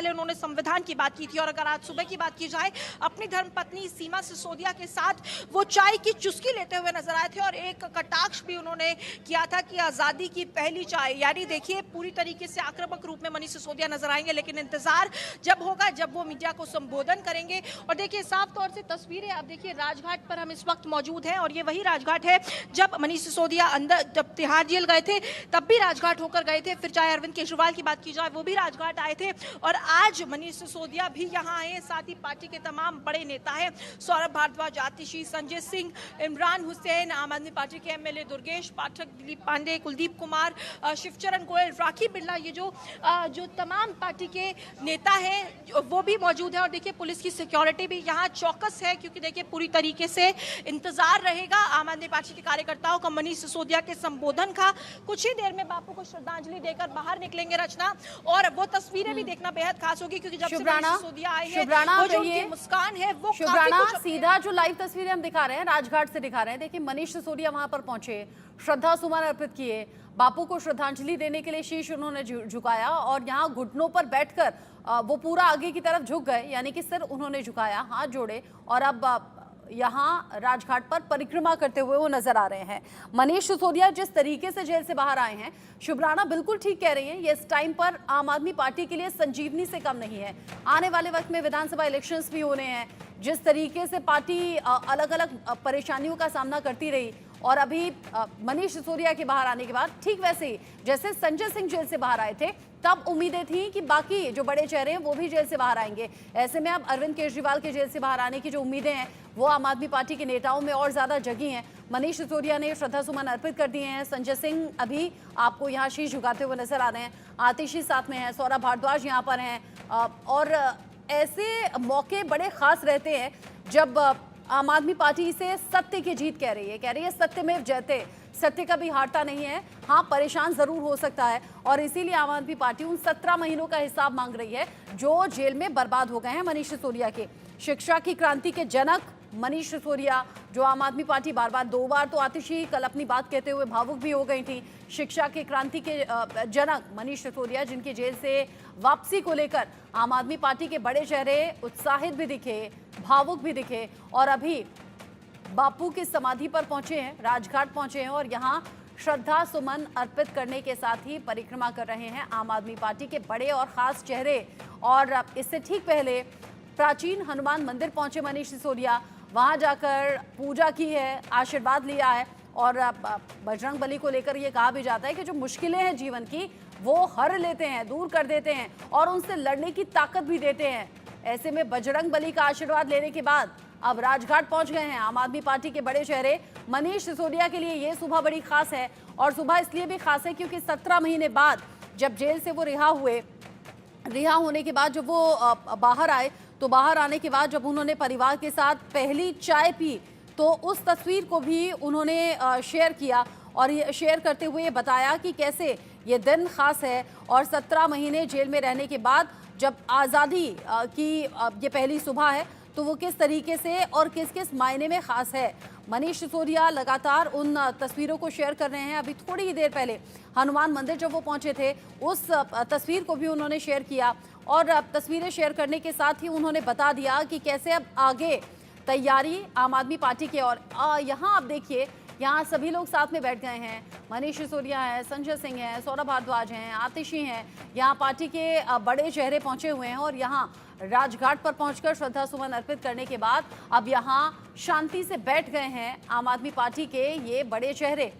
पहले उन्होंने संविधान की बात की थी। और अगर आज सुबह की बात की जाए, अपनी धर्मपत्नी सीमा सिसोदिया के साथ वो चाय की चुस्की लेते हुए नजर आए थे और एक कटाक्ष भी उन्होंने किया था कि आजादी की पहली चाय। यानी देखिए, पूरी तरीके से आक्रामक रूप में मनीष सिसोदिया नजर आएंगे, लेकिन इंतजार जब होगा जब वो मीडिया को संबोधन करेंगे। और देखिए, साफ तौर से तस्वीरें आप देखिए, राजघाट पर हम इस वक्त मौजूद हैं और ये वही राजघाट है जब मनीष सिसोदिया अंदर जब तिहाड़ जेल गए थे तब भी राजघाट होकर गए थे। फिर चाहे अरविंद केजरीवाल की बात की जाए, वो भी राजघाट आए थे और आज मनीष सिसोदिया भी यहाँ आए हैं। साथ ही पार्टी के तमाम बड़े नेता हैं, सौरभ भारद्वाज, आतिशी, संजय सिंह, इमरान हुसैन, आम आदमी पार्टी के एमएलए दुर्गेश पाठक, दिलीप पांडे, कुलदीप कुमार, शिवचरण गोयल, राखी बिरला, ये जो तमाम पार्टी के नेता हैं वो भी मौजूद है। और देखिए, पुलिस की सिक्योरिटी भी यहाँ चौकस है, क्योंकि देखिए पूरी तरीके से इंतजार रहेगा आम आदमी पार्टी के कार्यकर्ताओं का मनीष सिसोदिया के संबोधन का। कुछ ही देर में बापू को श्रद्धांजलि देकर बाहर निकलेंगे रचना, और वो तस्वीरें भी देखना बेहद खास होगी, क्योंकि जब से मनीष सिसोदिया आए हैं वो जो उनकी मुस्कान है वो सीधा जो लाइव तस्वीरें हम दिखा रहे हैं राजघाट से दिखा रहे हैं। देखिए, मनीष सिसोदिया वहां पर पहुंचे, श्रद्धा सुमन अर्पित किए, बापू को श्रद्धांजलि देने के लिए शीश उन्होंने झुकाया और यहाँ घुटनों पर बैठकर वो पूरा आगे की तरफ झुक गए, यानी कि सिर उन्होंने झुकाया, हाथ जोड़े और अब यहाँ राजघाट पर परिक्रमा करते हुए वो नजर आ रहे हैं। मनीष सिसोदिया जिस तरीके से जेल से बाहर आए हैं, शुभराणा बिल्कुल ठीक कह रही हैं, ये इस टाइम पर आम आदमी पार्टी के लिए संजीवनी से कम नहीं है। आने वाले वक्त में विधानसभा इलेक्शंस भी होने हैं। जिस तरीके से पार्टी अलग अलग परेशानियों का सामना करती रही और अभी मनीष सिसोदिया के बाहर आने के बाद ठीक वैसे ही जैसे संजय सिंह जेल से बाहर आए थे, तब उम्मीदें थी कि बाकी जो बड़े चेहरे हैं वो भी जेल से बाहर आएंगे। ऐसे में अब अरविंद केजरीवाल के जेल से बाहर आने की जो उम्मीदें हैं वो आम आदमी पार्टी के नेताओं में और ज्यादा जगी हैं। मनीष सिसोदिया ने श्रद्धा सुमन अर्पित कर दिए हैं। संजय सिंह अभी आपको यहाँ शीश झुकाते हुए नजर आ रहे हैं, आतिशी साथ में है, सौरभ भारद्वाज यहाँ पर हैं। और ऐसे मौके बड़े खास रहते हैं जब आम आदमी पार्टी से सत्य की जीत कह रही है सत्यमेव जयते, सत्य कभी हारता नहीं है। हाँ, परेशान जरूर हो सकता है और इसीलिए आम आदमी पार्टी उन 17 महीनों का हिसाब मांग रही है जो जेल में बर्बाद हो गए हैं मनीष सिसोदिया के। शिक्षा की क्रांति के जनक मनीष सिसोदिया, जो आम आदमी पार्टी बार बार 2 बार तो आतिशी कल अपनी बात कहते हुए भावुक भी हो गई थी। शिक्षा की क्रांति के जनक मनीष सिसोदिया, जिनकी जेल से वापसी को लेकर आम आदमी पार्टी के बड़े चेहरे उत्साहित भी दिखे, भावुक भी दिखे और अभी बापू की समाधि पर पहुंचे हैं, राजघाट पहुंचे हैं और यहाँ श्रद्धा सुमन अर्पित करने के साथ ही परिक्रमा कर रहे हैं आम आदमी पार्टी के बड़े और खास चेहरे। और इससे ठीक पहले प्राचीन हनुमान मंदिर पहुंचे मनीष सिसोदिया, वहां जाकर पूजा की है, आशीर्वाद लिया है और बजरंग बली को लेकर ये कहा भी जाता है कि जो मुश्किलें हैं जीवन की वो हर लेते हैं, दूर कर देते हैं और उनसे लड़ने की ताकत भी देते हैं। ऐसे में बजरंग बली का आशीर्वाद लेने के बाद अब राजघाट पहुंच गए हैं आम आदमी पार्टी के बड़े चेहरे। मनीष सिसोदिया के लिए ये सुबह बड़ी खास है और सुबह इसलिए भी खास है क्योंकि 17 महीने बाद जब जेल से वो रिहा होने के बाद जब वो बाहर आए, तो बाहर आने के बाद जब उन्होंने परिवार के साथ पहली चाय पी तो उस तस्वीर को भी उन्होंने शेयर किया और ये शेयर करते हुए बताया कि कैसे ये दिन खास है और 17 महीने जेल में रहने के बाद जब आज़ादी की ये पहली सुबह है तो वो किस तरीके से और किस किस मायने में खास है। मनीष सिसोदिया लगातार उन तस्वीरों को शेयर कर रहे हैं। अभी थोड़ी ही देर पहले हनुमान मंदिर जब वो पहुंचे थे उस तस्वीर को भी उन्होंने शेयर किया और तस्वीरें शेयर करने के साथ ही उन्होंने बता दिया कि कैसे अब आगे तैयारी आम आदमी पार्टी के। और यहाँ आप देखिए, यहाँ सभी लोग साथ में बैठ गए हैं। मनीष सिसोदिया है, संजय सिंह है, सौरभ भारद्वाज हैं, आतिशी हैं, यहाँ पार्टी के बड़े चेहरे पहुंचे हुए हैं और यहाँ राजघाट पर पहुंचकर श्रद्धा सुमन अर्पित करने के बाद अब यहाँ शांति से बैठ गए हैं आम आदमी पार्टी के ये बड़े चेहरे।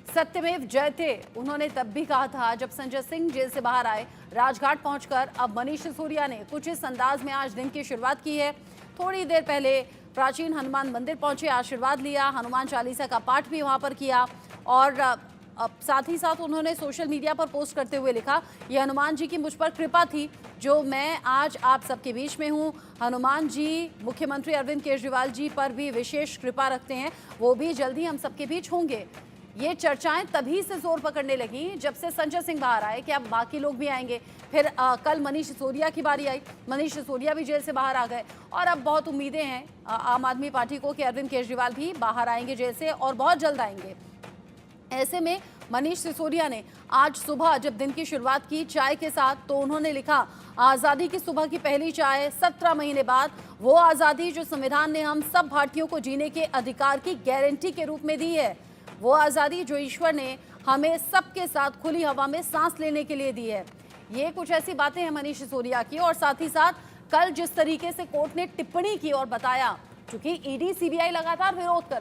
सत्यमेव जयते उन्होंने तब भी कहा था जब संजय सिंह जेल से बाहर आए। राजघाट पहुंचकर अब मनीष सिसोदिया ने कुछ इस अंदाज में आज दिन की शुरुआत की है। थोड़ी देर पहले प्राचीन हनुमान मंदिर पहुंचे, आशीर्वाद लिया, हनुमान चालीसा का पाठ भी वहां पर किया और साथ ही साथ उन्होंने सोशल मीडिया पर पोस्ट करते हुए लिखा, ये हनुमान जी की मुझ पर कृपा थी जो मैं आज आप सबके बीच में हूँ। हनुमान जी मुख्यमंत्री अरविंद केजरीवाल जी पर भी विशेष कृपा रखते हैं, वो भी जल्दी हम सबके बीच होंगे। ये चर्चाएं तभी से जोर पकड़ने लगी जब से संजय सिंह बाहर आए कि अब बाकी लोग भी आएंगे। फिर कल मनीष सिसोदिया की बारी आई, मनीष सिसोदिया भी जेल से बाहर आ गए और अब बहुत उम्मीदें हैं आम आदमी पार्टी को कि अरविंद केजरीवाल भी बाहर आएंगे जेल से और बहुत जल्द आएंगे। ऐसे में मनीष सिसोदिया ने आज सुबह जब दिन की शुरुआत की चाय के साथ, तो उन्होंने लिखा, आज़ादी की सुबह की पहली चाय 17 महीने बाद, वो आज़ादी जो संविधान ने हम सब भारतीयों को जीने के अधिकार की गारंटी के रूप में दी है, वो आज़ादी जो ईश्वर ने हमें सबके साथ खुली हवा में सांस लेने के लिए दी है। ये कुछ ऐसी बातें हैं मनीष सिसोदिया की। और साथ ही साथ कल जिस तरीके से कोर्ट ने टिप्पणी की और बताया, क्योंकि ईडी सीबीआई लगातार विरोध कर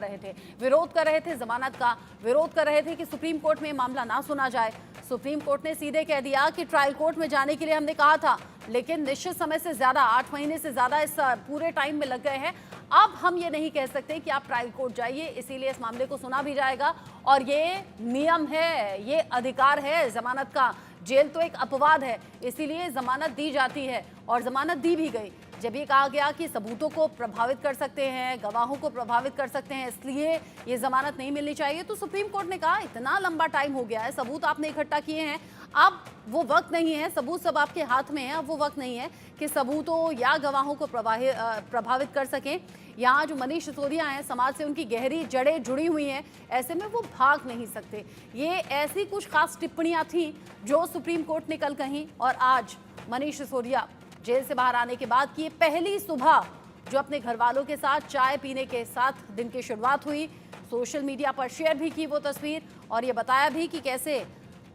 रहे थे जमानत का, विरोध कर रहे थे कि सुप्रीम कोर्ट में मामला ना सुना जाए। सुप्रीम कोर्ट ने सीधे कह दिया कि ट्रायल कोर्ट में जाने के लिए हमने कहा था, लेकिन निश्चित समय से ज्यादा 8 महीने से ज्यादा इस पूरे टाइम में लग गए हैं। अब हम ये नहीं कह सकते कि आप ट्रायल कोर्ट जाइए, इसीलिए इस मामले को सुना भी जाएगा। और ये नियम है, ये अधिकार है जमानत का। जेल तो एक अपवाद है, इसीलिए जमानत दी जाती है और जमानत दी भी गई। जब ये कहा गया कि सबूतों को प्रभावित कर सकते हैं, गवाहों को प्रभावित कर सकते हैं, इसलिए ये जमानत नहीं मिलनी चाहिए, तो सुप्रीम कोर्ट ने कहा इतना लंबा टाइम हो गया है, सबूत आपने इकट्ठा किए हैं, अब वो वक्त नहीं है, सबूत सब आपके हाथ में है, अब वो वक्त नहीं है कि सबूतों या गवाहों को प्रभावित कर सकें। यहाँ जो मनीष सिसोदिया हैं, समाज से उनकी गहरी जड़ें जुड़ी हुई हैं, ऐसे में वो भाग नहीं सकते। ये ऐसी कुछ खास टिप्पणियां थी जो सुप्रीम कोर्ट ने कल कही। और आज मनीष सिसोदिया जेल से बाहर आने के बाद की पहली सुबह जो अपने घर वालों के साथ चाय पीने के साथ दिन की शुरुआत हुई, सोशल मीडिया पर शेयर भी की वो तस्वीर और ये बताया भी कि कैसे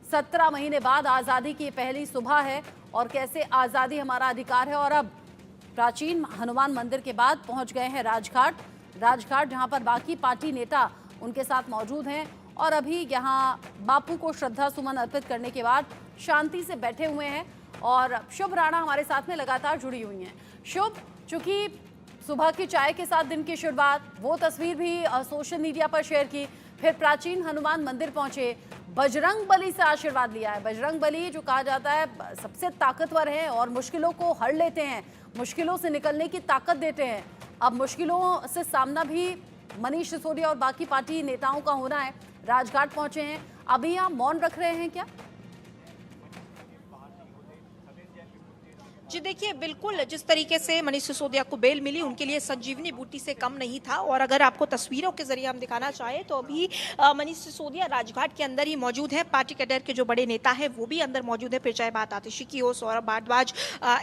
17 महीने बाद आज़ादी की पहली सुबह है और कैसे आज़ादी हमारा अधिकार है। और अब प्राचीन हनुमान मंदिर के बाद पहुंच गए हैं राजघाट, जहां पर बाकी पार्टी नेता उनके साथ मौजूद हैं और अभी यहां बापू को श्रद्धा सुमन अर्पित करने के बाद शांति से बैठे हुए हैं। और शुभ राणा हमारे साथ में लगातार जुड़ी हुई हैं। शुभ, चूंकि सुबह की चाय के साथ दिन की शुरुआत, वो तस्वीर भी सोशल मीडिया पर शेयर की, फिर प्राचीन हनुमान मंदिर पहुंचे, बजरंग बली से आशीर्वाद लिया है। बजरंग बली जो कहा जाता है सबसे ताकतवर है और मुश्किलों को हर लेते हैं, मुश्किलों से निकलने की ताकत देते हैं। अब मुश्किलों से सामना भी मनीष सिसोदिया और बाकी पार्टी नेताओं का होना है। राजघाट पहुंचे हैं, अभी यहाँ मौन रख रहे हैं क्या? जी देखिए, बिल्कुल जिस तरीके से मनीष सिसोदिया को बेल मिली, उनके लिए संजीवनी बूटी से कम नहीं था। और अगर आपको तस्वीरों के जरिए हम दिखाना चाहें तो अभी मनीष सिसोदिया राजघाट के अंदर ही मौजूद है। पार्टी कैडर के जो बड़े नेता हैं वो भी अंदर मौजूद है, फिर चाहे बात आतिशी की हो, सौरभ भारद्वाज,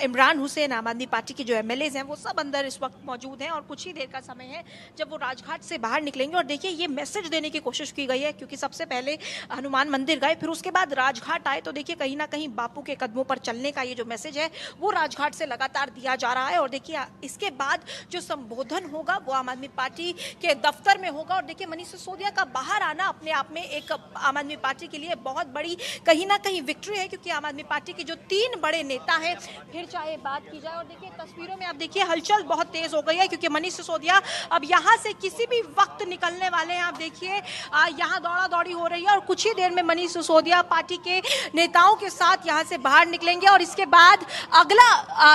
इमरान हुसैन, आम आदमी पार्टी के जो MLAs हैं वो सब अंदर इस वक्त मौजूद हैं। और कुछ ही देर का समय है जब वो राजघाट से बाहर निकलेंगे। और देखिए, ये मैसेज देने की कोशिश की गई है, क्योंकि सबसे पहले हनुमान मंदिर गए, फिर उसके बाद राजघाट आए, तो देखिए कहीं ना कहीं बापू के कदमों पर चलने का ये जो मैसेज है वो राजघाट से लगातार दिया जा रहा है। और देखिए, इसके बाद जो संबोधन होगा वो आम आदमी पार्टी के दफ्तर में होगा। और देखिए, मनीष सिसोदिया का बाहर आना अपने आप में एक आम आदमी पार्टी के लिए बहुत बड़ी कहीं ना कहीं विक्ट्री है, क्योंकि आम आदमी पार्टी के जो 3 बड़े नेता हैं, फिर चाहे बात की जाए, और देखिए तस्वीरों में आप देखिए हलचल बहुत तेज हो गई है, क्योंकि मनीष सिसोदिया अब यहां से किसी भी वक्त निकलने वाले हैं। आप देखिए यहां दौड़ा दौड़ी हो रही है और कुछ ही देर में मनीष सिसोदिया पार्टी के नेताओं के साथ यहां से बाहर निकलेंगे। और इसके बाद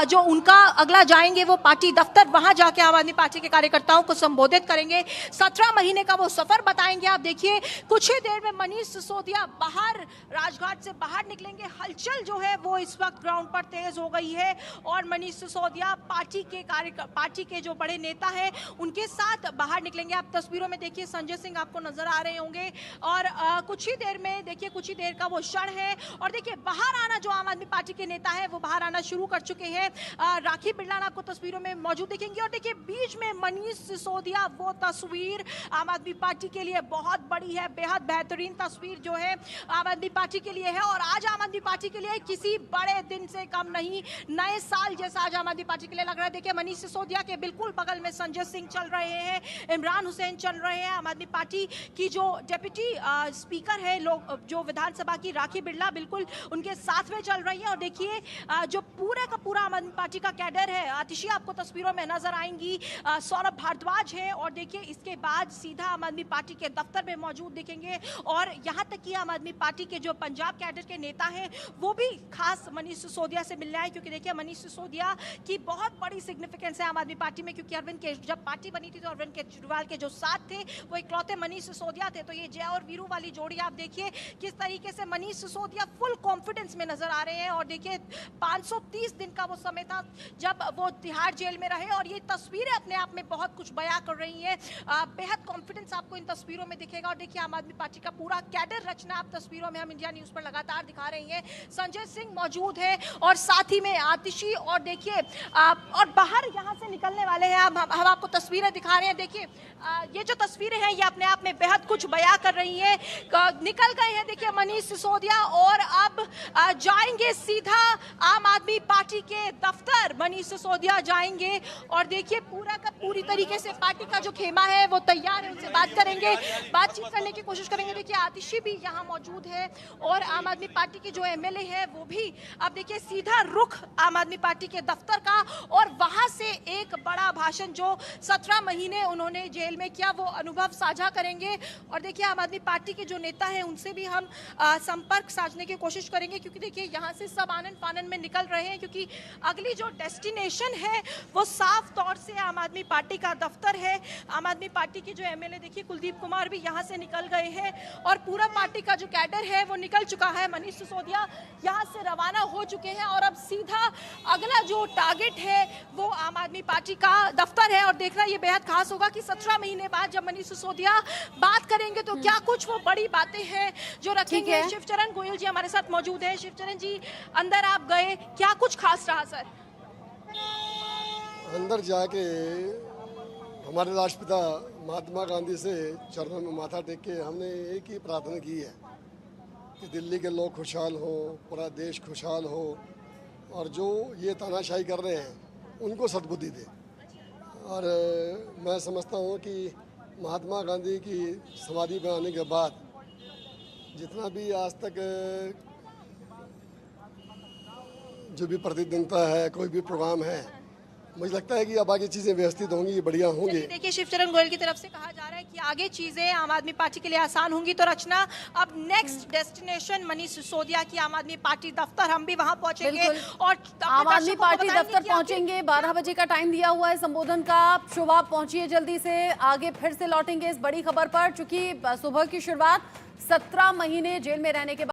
जो उनका अगला जाएंगे वो पार्टी दफ्तर, वहां जाके आम आदमी पार्टी के कार्यकर्ताओं को संबोधित करेंगे। 17 महीने का वो सफर बताएंगे। आप देखिए, कुछ ही देर में मनीष सिसोदिया बाहर राजघाट से बाहर निकलेंगे। हलचल जो है वो इस वक्त ग्राउंड पर तेज हो गई है और मनीष सिसोदिया पार्टी के जो बड़े नेता हैं उनके साथ बाहर निकलेंगे। आप तस्वीरों में देखिए संजय सिंह आपको नजर आ रहे होंगे। और कुछ ही देर में देखिए, कुछ ही देर का वो क्षण है। और देखिए, बाहर आना जो आम आदमी पार्टी के नेता है वो बाहर आना शुरू कर चुके हैं। राखी बिरलाना आपको तस्वीरों में मौजूद दिखेंगे। और देखिए, बीच में मनीष सिसोदिया, वो तस्वीर आम आदमी पार्टी के लिए बहुत बड़ी है, बेहद बेहतरीन तस्वीर जो है आम आदमी पार्टी के लिए है। और आज आम आदमी पार्टी के लिए किसी बड़े दिन से कम नहीं, नए साल जैसा आज आम आदमी पार्टी के लिए लग रहा है। देखिए, मनीष सिसोदिया के बिल्कुल बगल में संजय सिंह चल रहे हैं, इमरान हुसैन चल रहे हैं, आम आदमी पार्टी की जो डेप्यूटी स्पीकर है जो विधानसभा की, राखी बिरला, बिल्कुल उनके साथ में चल रही है। और देखिए, जो पूरे का पूरा आम आदमी पार्टी का कैडर है, आतिशी आपको तस्वीरों में नजर आएंगी, सौरभ भारद्वाज है। और देखिए, इसके बाद सीधा आम आदमी पार्टी के दफ्तर में मौजूद दिखेंगे। और यहां तक कि आम आदमी पार्टी के जो पंजाब कैडर के नेता हैं वो भी खास मनीष सिसोदिया से मिलने आए, क्योंकि देखिए मनीष सिसोदिया की बहुत बड़ी सिग्निफिकेंस है आम आदमी पार्टी में, क्योंकि अरविंद केजरीवाल जब पार्टी बनी थी तो अरविंद केजरीवाल के जो साथ थे वो इकलौते मनीष सिसोदिया थे। तो ये जय और वीरू वाली जोड़ी आप देखिए किस तरीके से मनीष सिसोदिया फुल कॉन्फिडेंस में नजर आ रहे हैं। और देखिए, 530 दिन का वो समय था जब वो तिहाड़ जेल में रहे, और ये तस्वीरें अपने आप में बहुत कुछ बयां कर रही हैं। बेहद कॉन्फिडेंस आपको इन तस्वीरों में दिखेगा। और देखिए आम आदमी पार्टी का पूरा कैडर रचना आप तस्वीरों में हम इंडिया न्यूज पर लगातार दिखा रही हैं। संजय सिंह मौजूद है और साथ ही में आतिशी, और देखिए और बाहर यहाँ से निकलने वाले हैं। हम आपको तस्वीरें दिखा रहे हैं। देखिए ये जो तस्वीरें हैं ये अपने आप में बेहद कुछ बयां कर रही हैं। निकल गए हैं देखिए मनीष सिसोदिया, और अब जाएंगे सीधा आम आदमी पार्टी के दफ्तर। मनीष सिसोदिया जाएंगे और देखिए पूरी तरीके से पार्टी का जो खेमा है वो तैयार है। उनसे बात करेंगे, बातचीत करने की कोशिश करेंगे। देखिए आतिशी भी यहाँ मौजूद है और आम आदमी पार्टी के जो एमएलए है वो भी। अब देखिए सीधा रुख आम आदमी पार्टी के दफ्तर का, और वहां से एक बड़ा भाषण जो 17 महीने उन्होंने जेल में किया वो अनुभव साझा करेंगे। और देखिए आम आदमी पार्टी के जो नेता हैं उनसे भी हम संपर्क साधने की कोशिश करेंगे, क्योंकि देखिए यहाँ से सब आनन फानन में निकल रहे हैं, क्योंकि अगली जो डेस्टिनेशन है वो साफ तौर से आम आदमी पार्टी का दफ्तर है। आम आदमी पार्टी के जो एमएलए देखिए कुलदीप कुमार भी यहाँ से निकल गए हैं, और पूरा पार्टी का जो कैडर है वो निकल चुका है। मनीष सिसोदिया यहाँ से रवाना हो चुके हैं, और अब सीधा अगला जो टारगेट है वो आम आदमी पार्टी का दफ्तर है। और देखना ये बेहद खास होगा कि 17 महीने बाद जब मनीष सिसोदिया बात करेंगे तो क्या कुछ वो बड़ी बातें हैं जो रखेंगे। शिवचरण गोयल जी हमारे साथ मौजूद है। शिवचरण जी, अंदर आप गए, क्या कुछ खास रहा सर? अंदर जाके हमारे राष्ट्रपिता महात्मा गांधी से चरणों में माथा टेक के हमने एक ही प्रार्थना की है कि दिल्ली के लोग खुशहाल हो, पूरा देश खुशहाल हो, और जो ये तानाशाही कर रहे हैं उनको सद्बुद्धि दे। और मैं समझता हूँ कि महात्मा गांधी की समाधि बनाने के बाद जितना भी आज तक जो भी प्रतिद्वंद्विता है, कोई भी प्रोग्राम है, मुझे लगता है कि अब आगे चीज़ें व्यवस्थित होंगी, बढ़िया होंगी। देखिए शिवचरण गोयल की तरफ से कहा जा रहा है कि आगे चीजें आम आदमी पार्टी के लिए आसान होंगी। तो रचना, अब नेक्स्ट डेस्टिनेशन मनीष सिसोदिया की आम आदमी पार्टी दफ्तर, हम भी वहां पहुंचेंगे और आम आदमी पार्टी दफ्तर पहुंचेंगे। 12 बजे का टाइम दिया हुआ है संबोधन का। शुभ आप पहुंचिए जल्दी से, आगे फिर से लौटेंगे इस बड़ी खबर पर। चूंकि सुबह की शुरुआत 17 महीने जेल में रहने के बाद